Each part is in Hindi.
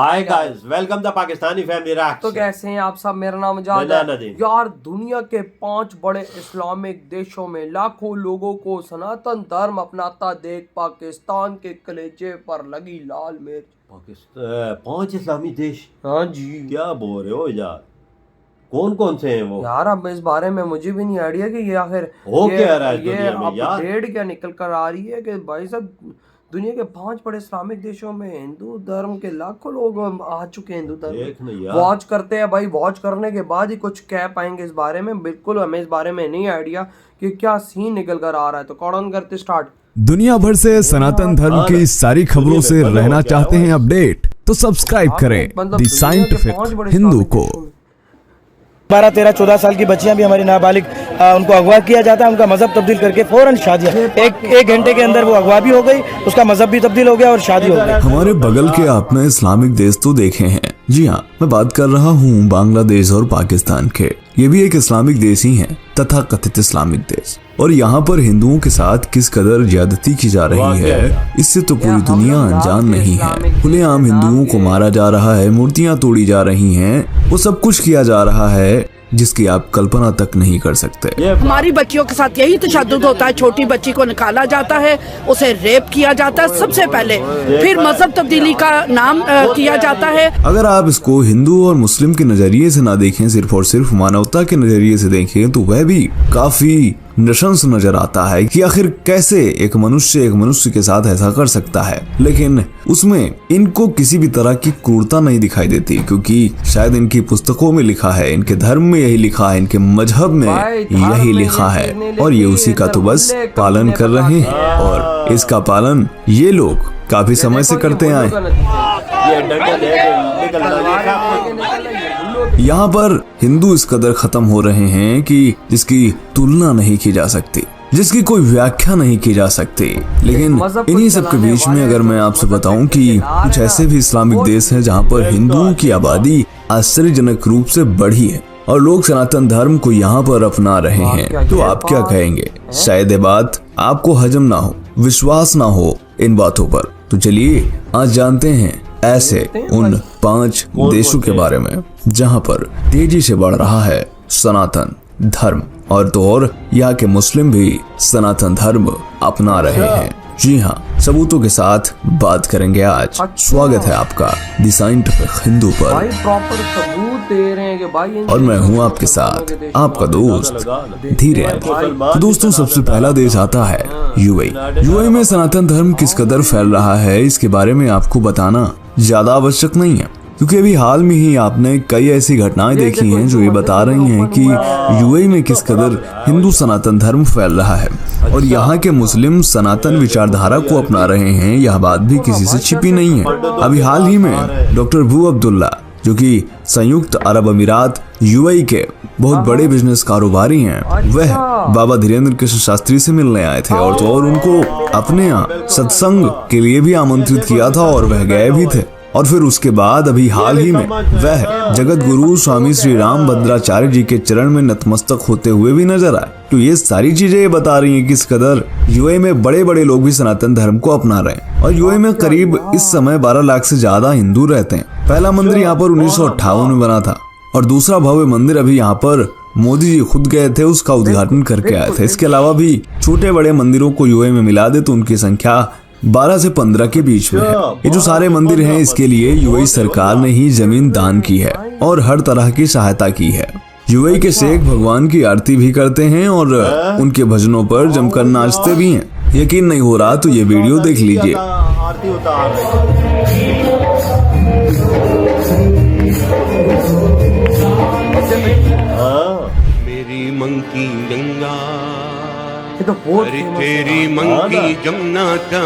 Hi guys, welcome the Pakistani family reaction. तो कैसे हैं आप सब? मेरा नाम आजाद है। यार, दुनिया के 5 बड़े इस्लामिक देशों में लाखों लोगों को सनातन धर्म अपनाता देख पाकिस्तान के कलेजे पर लगी लाल मिर्च। पाकिस्तान 5 इस्लामी देश? हाँ जी। क्या बोल रहे हो यार? कौन कौन से हैं वो? यार, अब इस बारे में मुझे भी नहीं आइडिया कि ये आखिर हो क्या रहा है दुनिया में यार? अपडेट क्या निकल कर आ रही है कि भाई साहब दुनिया के 5 बड़े इस्लामिक देशों में हिंदू धर्म के लाखों लोग आ चुके हैं। हिंदू धर्म वॉच करते हैं भाई। वॉच करने के बाद ही कुछ कह पाएंगे इस बारे में। बिल्कुल हमें इस बारे में नहीं आइडिया कि क्या सीन निकल कर आ रहा है। तो कौन करते स्टार्ट। दुनिया भर से सनातन धर्म की सारी खबरों से रहना चाहते हैं अपडेट, तो सब्सक्राइब करें द साइंटिफिक हिंदू को। 12, 13, 14 साल की बच्चियां भी हमारी नाबालिग उनको अगवा किया जाता है। उनका मजहब तब्दील करके फौरन शादियां एक घंटे के अंदर वो अगवा भी हो गई, उसका मजहब भी तब्दील हो गया और शादी हो गई। हमारे बगल के आपने इस्लामिक देश तो देखे हैं। जी हाँ, मैं बात कर रहा हूँ बांग्लादेश और पाकिस्तान के। ये भी एक इस्लामिक देश ही है, तथा कथित इस्लामिक देश। और यहाँ पर हिंदुओं के साथ किस कदर ज्यादती की जा रही है, इससे तो पूरी दुनिया अनजान नहीं है। खुलेआम हिंदुओं को मारा जा रहा है, मूर्तियां तोड़ी जा रही हैं, वो सब कुछ किया जा रहा है जिसकी आप कल्पना तक नहीं कर सकते। हमारी बच्चियों के साथ यही तशद्दुद होता है। छोटी बच्ची को निकाला जाता है, उसे रेप किया जाता है सबसे पहले, फिर मजहब तब्दीली का नाम किया जाता है। अगर आप इसको हिंदू और मुस्लिम के नजरिए से ना देखें, सिर्फ और सिर्फ मानवता के नजरिए से देखें, तो वह भी काफी नशंस नजर आता है कि आखिर कैसे एक मनुष्य के साथ ऐसा कर सकता है। लेकिन उसमें इनको किसी भी तरह की क्रूरता नहीं दिखाई देती, क्योंकि शायद इनकी पुस्तकों में लिखा है, इनके धर्म में यही लिखा है, इनके मजहब में यही लिखा है, और ये उसी का तो बस पालन कर रहे हैं। और इसका पालन ये लोग काफी समय से करते आए। यहाँ पर हिंदू इस कदर खत्म हो रहे हैं कि जिसकी तुलना नहीं की जा सकती, जिसकी कोई व्याख्या नहीं की जा सकती। लेकिन इन्हीं सब के बीच में अगर मैं आपसे बताऊं कि कुछ ऐसे भी इस्लामिक देश हैं जहाँ पर हिंदुओं की आबादी आश्चर्यजनक रूप से बढ़ी है और लोग सनातन धर्म को यहाँ पर अपना रहे हैं, तो आप क्या कहेंगे? शायद ये बात आपको हजम ना हो, विश्वास ना हो इन बातों पर। तो चलिए आज जानते हैं ऐसे उन 5 देशों के बारे में जहां पर तेजी से बढ़ रहा है सनातन धर्म, और तो और यहाँ के मुस्लिम भी सनातन धर्म अपना रहे हैं। जी हाँ, सबूतों के साथ बात करेंगे आज। स्वागत है आपका द साइंटिफिक हिंदू पर। भाई प्रॉपर सबूत दे रहे हैं कि भाई, और मैं हूँ आपके साथ आपका दोस्त धीरेन्द्र। तो दोस्तों, सबसे पहला देश आता है यूएई। यूएई में सनातन धर्म किस कदर फैल रहा है, इसके बारे में आपको बताना ज्यादा आवश्यक नहीं है, क्योंकि अभी हाल में ही आपने कई ऐसी घटनाएं देखी हैं जो ये बता रही हैं कि यूएई में किस कदर हिंदू सनातन धर्म फैल रहा है और यहाँ के मुस्लिम सनातन विचारधारा को अपना रहे हैं। यह बात भी किसी से छिपी नहीं है। अभी हाल ही में डॉक्टर भू अब्दुल्ला, जो कि संयुक्त अरब अमीरात यूएई के बहुत बड़े बिजनेस कारोबारी हैं, वह बाबा धीरेन्द्र कृष्ण शास्त्री से मिलने आए थे और तो और उनको अपने यहाँ सत्संग के लिए भी आमंत्रित किया था और वह गए भी थे। और फिर उसके बाद अभी हाल ही में वह जगत गुरु स्वामी श्री राम भद्राचार्य जी के चरण में नतमस्तक होते हुए भी नजर आए। तो ये सारी चीजें ये बता रही हैं कि किस कदर यूएई में बड़े बड़े लोग भी सनातन धर्म को अपना रहे हैं। और यूएई में करीब इस समय 12 लाख से ज्यादा हिंदू रहते हैं। पहला मंदिर यहाँ पर 1958 में बना था और दूसरा भव्य मंदिर अभी यहाँ पर मोदी जी खुद गए थे, उसका उद्घाटन करके आए थे। इसके अलावा भी छोटे बड़े मंदिरों को यूएई में मिला दे तो उनकी संख्या 12 से 15 के बीच में है। ये जो सारे मंदिर हैं, इसके लिए यूएई सरकार ने ही जमीन दान की है और हर तरह की सहायता की है। यूएई के शेख भगवान की आरती भी करते हैं और उनके भजनों पर जमकर नाचते भी हैं। यकीन नहीं हो रहा तो ये वीडियो देख लीजिए। मेरी मंकी गंगा, तो अरे तेरी मंकी जमुना था।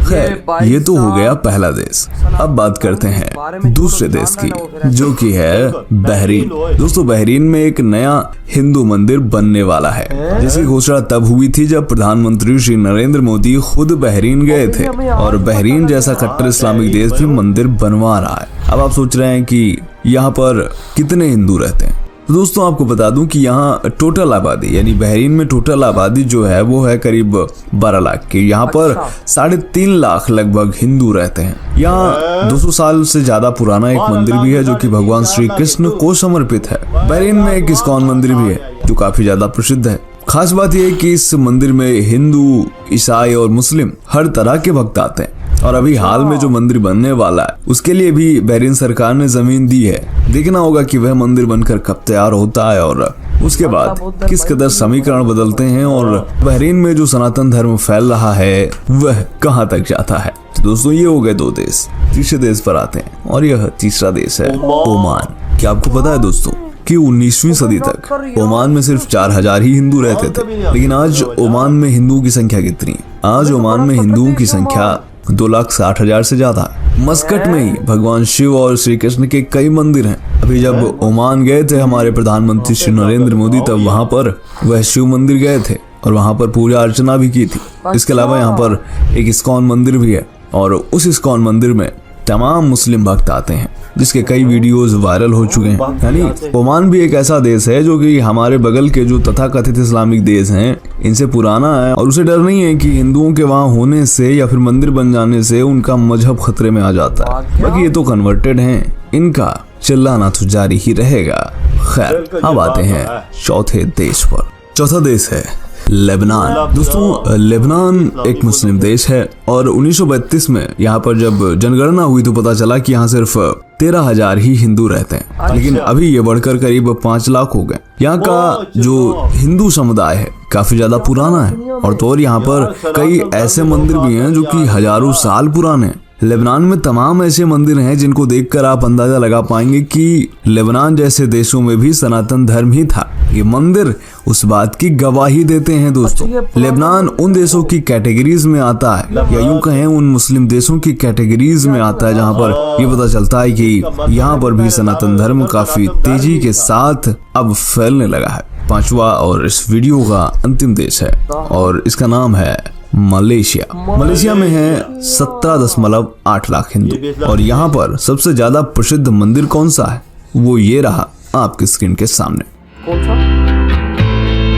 खैर, ये तो हो गया पहला देश। अब बात करते हैं दूसरे देश की, जो कि है बहरीन। दोस्तों, बहरीन में एक नया हिंदू मंदिर बनने वाला है, जिसकी घोषणा तब हुई थी जब प्रधानमंत्री श्री नरेंद्र मोदी खुद बहरीन गए थे। और बहरीन जैसा कट्टर इस्लामिक देश भी मंदिर बनवा रहा है। अब आप सोच रहे हैं कि यहाँ पर कितने हिंदू रहते हैं, तो दोस्तों आपको बता दूं कि यहाँ टोटल आबादी यानी बहरीन में टोटल आबादी जो है वो है करीब 12 लाख की। यहाँ पर 3.5 लाख लगभग हिंदू रहते हैं। यहाँ 200 साल से ज्यादा पुराना एक मंदिर भी है जो कि भगवान श्री कृष्ण को समर्पित है। बहरीन में एक इस्कॉन मंदिर भी है जो काफी ज्यादा प्रसिद्ध है। खास बात यह है कि इस मंदिर में हिंदू, ईसाई और मुस्लिम हर तरह के भक्त आते हैं। और अभी हाल में जो मंदिर बनने वाला है उसके लिए भी बहरीन सरकार ने जमीन दी है। देखना होगा कि वह मंदिर बनकर कब तैयार होता है और उसके बाद किस कदर समीकरण बदलते हैं और बहरीन में जो सनातन धर्म फैल रहा है वह कहां तक जाता है। तो दोस्तों ये हो गए 2 देश। तीसरे देश पर आते हैं और यह तीसरा देश है ओमान। क्या आपको पता है दोस्तों कि 19वीं सदी तक ओमान में सिर्फ 4000 ही हिंदू रहते थे, लेकिन आज ओमान में हिंदुओं की संख्या कितनी है? आज ओमान में हिंदुओं की संख्या 2,60,000 से ज्यादा है। मस्कट में ही भगवान शिव और श्री कृष्ण के कई मंदिर हैं। अभी जब ओमान गए थे हमारे प्रधानमंत्री श्री नरेंद्र मोदी, तब वहां पर वह शिव मंदिर गए थे और वहां पर पूजा अर्चना भी की थी। इसके अलावा यहाँ पर एक इस्कॉन मंदिर भी है और उस इस्कॉन मंदिर में तमाम मुस्लिम भक्त आते हैं जिसके कई वीडियोस वायरल हो चुके हैं। यानी ओमान भी एक ऐसा देश है जो कि हमारे बगल के जो तथाकथित इस्लामिक देश हैं इनसे पुराना है और उसे डर नहीं है कि हिंदुओं के वहां होने से या फिर मंदिर बन जाने से उनका मजहब खतरे में आ जाता है। बाकी ये तो कन्वर्टेड हैं, इनका चिल्लाना तो जारी ही रहेगा। खैर अब आते हैं चौथे देश पर। चौथा देश है लेबनान। दोस्तों लेबनान एक मुस्लिम देश है और 1932 में यहाँ पर जब जनगणना हुई तो पता चला कि यहाँ सिर्फ 13,000 ही हिंदू रहते हैं, लेकिन अभी ये बढ़कर करीब 5 लाख हो गए। यहाँ का जो हिंदू समुदाय है काफी ज्यादा पुराना है और तो और यहाँ पर कई ऐसे मंदिर भी हैं जो कि हजारों साल पुराने हैं। लेबनान में तमाम ऐसे मंदिर हैं जिनको देखकर आप अंदाजा लगा पाएंगे कि लेबनान जैसे देशों में भी सनातन धर्म ही था। ये मंदिर उस बात की गवाही देते हैं दोस्तों। लेबनान उन देशों की कैटेगरीज में आता है या यूं कहें उन मुस्लिम देशों की कैटेगरीज में आता है जहां पर ये पता चलता है कि यहाँ पर भी सनातन धर्म काफी तेजी के साथ अब फैलने लगा है। 5वां और इस वीडियो का अंतिम देश है और इसका नाम है मलेशिया। मलेशिया में है 17.8 लाख हिंदू और यहाँ पर सबसे ज्यादा प्रसिद्ध मंदिर कौन सा है वो ये रहा आपकी स्क्रीन के सामने। कौन सा?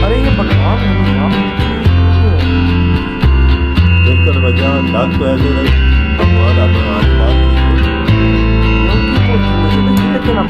अरे ये भगवान है। देखकर बजा डाक तो ऐसे रही भगवान अपना आत्मा लेकिन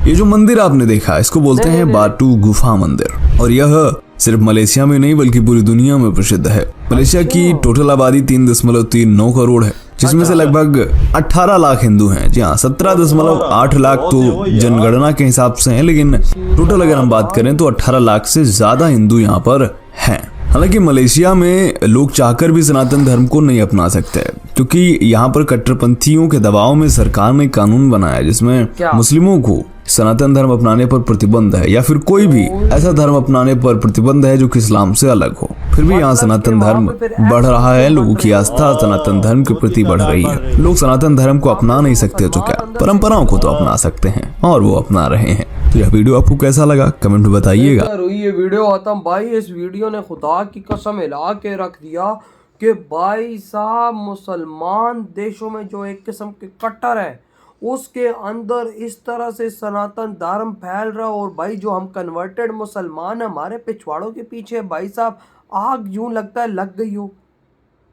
ये जो मंदिर आपने देखा इसको बोलते हैं बाटू गुफा मंदिर और यह सिर्फ मलेशिया में नहीं बल्कि पूरी दुनिया में प्रसिद्ध है। मलेशिया की टोटल आबादी 3.39 करोड़ है जिसमें से लगभग 18 लाख हिंदू हैं। जी हाँ 17.8 लाख तो जनगणना के हिसाब से हैं, लेकिन टोटल अगर हम बात करें तो 18 लाख से ज्यादा हिंदू यहाँ पर हैं। हालांकि मलेशिया में लोग चाहकर भी सनातन धर्म को नहीं अपना सकते क्योंकि यहाँ पर कट्टरपंथियों के दबाव में सरकार ने कानून बनाया जिसमें मुस्लिमों को सनातन धर्म अपनाने पर प्रतिबंध है या फिर कोई भी ऐसा धर्म अपनाने पर प्रतिबंध है जो कि इस्लाम से अलग हो। फिर भी यहाँ सनातन धर्म बढ़ रहा है, लोगों की आस्था सनातन धर्म के प्रति बढ़ रही है। लोग सनातन धर्म को अपना नहीं सकते तो क्या परंपराओं को तो अपना सकते हैं और वो अपना रहे हैं। तो यह वीडियो आपको कैसा लगा कमेंट में बताइएगा। ये वीडियो आतम भाई, इस वीडियो ने खुदा की कसम हिला के रख दिया कि भाई साहब मुसलमान देशों में जो एक किस्म के कट्टर है उसके अंदर इस तरह से सनातन धर्म फैल रहा। और भाई जो हम कन्वर्टेड मुसलमान हमारे पिछवाड़ों के पीछे भाई साहब आग यूं लगता है लग गई हो।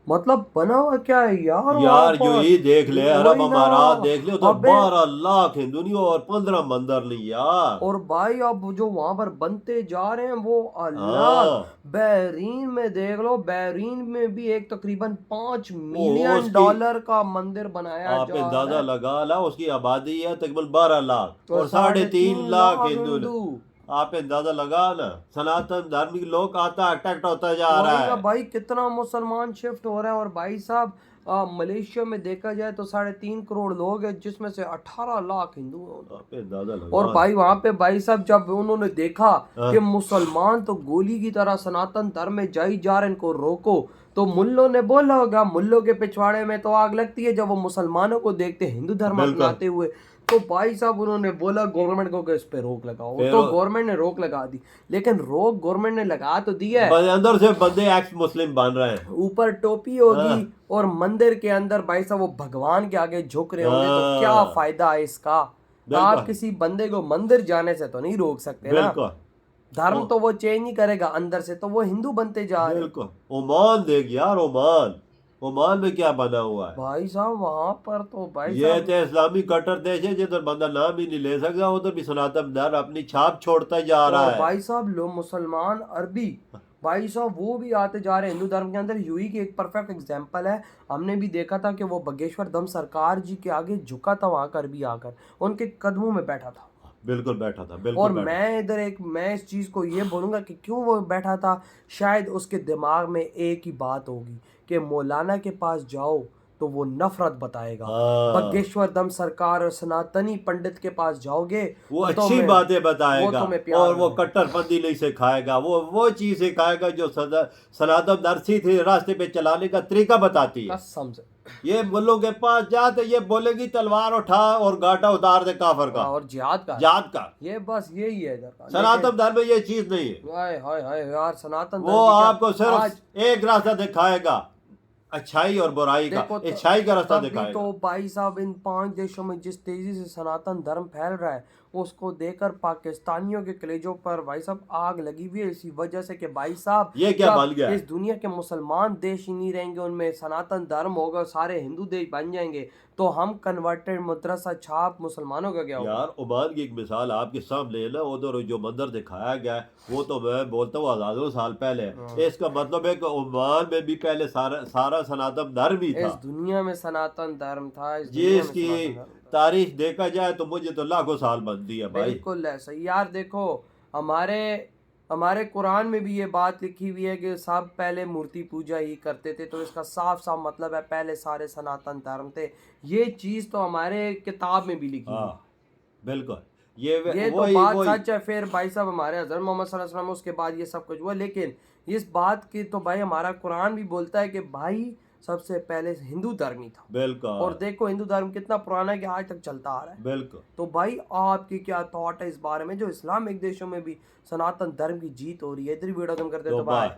मतलब बना हुआ क्या है यार जो ये देख ले अरब अमारात देख ले तो 12 लाख हिंदू नहीं और 15 मंदिर नहीं यार। और भाई अब जो वहां पर बनते जा रहे हैं वो अल्लाह। बहरीन में देख लो, बहरीन में भी एक तकरीबन $5 मिलियन का मंदिर बनाया जा रहा है। आप अंदाजा लगा ला उसकी आबादी है तकरीबन 12 लाख और 3.5 लाख हिंदू। आप अंदाजा लगा ना सनातन धर्म के लोग आता अटैक्ट होता जा रहा है। भाई कितना मुसलमान शिफ्ट हो रहा है। और भाई साहब मलेशिया में देखा जाए तो 3.5 करोड़ लोग हैं जिसमें से 18 लाख हिंदू हैं। और भाई वहाँ पे भाई साहब जब उन्होंने देखा कि मुसलमान तो गोली की तरह सनातन धर्म में जाई जा रहे, इनको रोको, तो मुल्लों ने बोला होगा, मुल्लों के पिछवाड़े में तो आग लगती है जब वो मुसलमानों को देखते हिंदू धर्म अपनाते हुए। तो भाई साहब उन्होंने बोला गवर्नमेंट को कि इस पे रोक लगाओ, फिर तो गवर्नमेंट ने रोक लगा दी, लेकिन रोक गवर्नमेंट ने लगा तो दिया है, अंदर से बंदे एक्स मुस्लिम बन रहे हैं, ऊपर टोपी होगी और मंदिर के अंदर भाई साहब वो भगवान के आगे झुक रहे होंगे, तो क्या फायदा है इसका? आप किसी बंदे को मंदिर जाने से तो नहीं रोक सकते ना, धर्म तो वो चेंज नहीं करेगा अंदर से, तो वो हिंदू बनते जा रहे हैं। ओमान देख यार, ओमान में क्या बना हुआ है भाई साहब, वहाँ पर तो भाई ये तो इस्लामी कट्टर देश है जिधर बंदा नाम ही नहीं ले सकता, उधर भी सनातन धर्म अपनी छाप छोड़ता जा रहा है। भाई साहब लोग मुसलमान अरबी भाई साहब वो भी आते जा रहे हैं हिंदू धर्म के अंदर। यूई की एक परफेक्ट एग्जांपल है, हमने भी देखा था कि वो बागेश्वर धम सरकार जी के आगे झुका था, वहां कर भी आकर उनके कदमों में बैठा था, बिल्कुल बैठा था, बिल्कुल और मैं इस चीज को ये बोलूंगा कि क्यों वो बैठा था, शायद उसके दिमाग में एक ही बात होगी कि मौलाना के पास जाओ तो वो नफरत बताएगा, बागेश्वर धम सरकार और सनातनी पंडित के पास जाओगे वो अच्छी बातें बताएगा, और वो कट्टरपंथी नहीं सिखाएगा, वो चीज सिखाएगा जो सनातन धर्म थे रास्ते पे चलाने का तरीका बताती है। कसम से ये मुल्लों के पास जाते ये बोलेगी तलवार उठा और गाटा उतार दे काफर का और जिहाद का, ये बस यही है इधर का। सनातन धर्म में ये चीज नहीं है। हाय हाय हाय यार, सनातन वो आपको सिर्फ एक रास्ता दिखाएगा, अच्छाई और बुराई का, अच्छाई का रास्ता दिखाएगा। तो भाई साहब इन 5 देशों में जिस तेजी से सनातन धर्म फैल रहा है, उसको देखकर पाकिस्तानियों के कलेजों पर भाई साहब आग लगी हुई है, इसी वजह से कि भाई साहब ये क्या बन गया, इस दुनिया के मुसलमान देश ही नहीं रहेंगे, उनमें सनातन धर्म होगा, सारे हिंदू देश बन जाएंगे, तो हम कन्वर्टेड मदरसा छाप मुसलमानों का क्या होगा? यार ओमान की एक मिसाल आपके सामने है ना, उधर जो मंदिर दिखाया गया है वो तो मैं बोलता हूँ हजारों साल पहले है। इसका मतलब है कि ओमान में भी पहले सारा सनातन धर्म ही था, इस दुनिया में सनातन धर्म था, ये इसकी तारीख देखा जाए तो मुझे तो लाखों साल बनती है भाई। बिल्कुल ऐसा यार, देखो हमारे कुरान में भी ये बात लिखी हुई है कि सब पहले मूर्ति पूजा ही करते थे, तो इसका साफ साफ मतलब है पहले सारे सनातन धर्म थे, ये चीज तो हमारे किताब में भी लिखी है। बिल्कुल ये तो बात सच है। फिर भाई साहब हमारे हज़रत मोहम्मद सल्लल्लाहु अलैहि वसल्लम उसके बाद ये सब कुछ हुआ, लेकिन इस बात की तो भाई हमारा कुरान भी बोलता है कि भाई सबसे पहले हिंदू धर्म ही था। बिल्कुल, और देखो हिंदू धर्म कितना पुराना है कि आज तक चलता आ रहा है। बिल्कुल। तो भाई आपकी क्या थॉट है इस बारे में, जो इस्लामिक देशों में भी सनातन धर्म की जीत हो रही है? इधर वीडियो खत्म करते हैं, तो बाय।